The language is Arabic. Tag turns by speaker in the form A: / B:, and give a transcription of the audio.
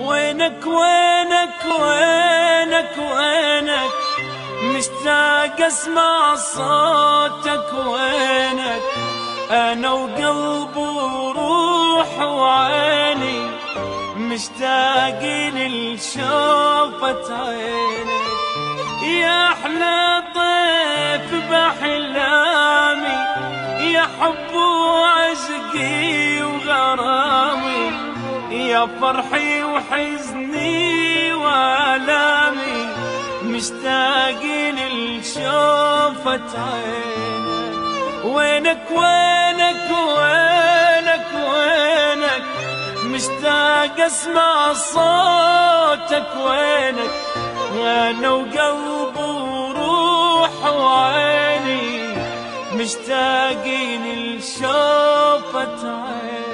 A: وينك وينك وينك وينك، مشتاق اسمع صوتك وينك، انا وقلب وروح وعيني مشتاقين لشوفة عينك. يا احلى ضيف باحلامي، يا حب وعشقي وغرامي، يا فرحي وحزني والامي مشتاقين لشوفة عينك. وينك وينك وينك وينك، مشتاق اسمع صوتك وينك، انا وقلب وروح وعيني مشتاقين لشوفة عينك.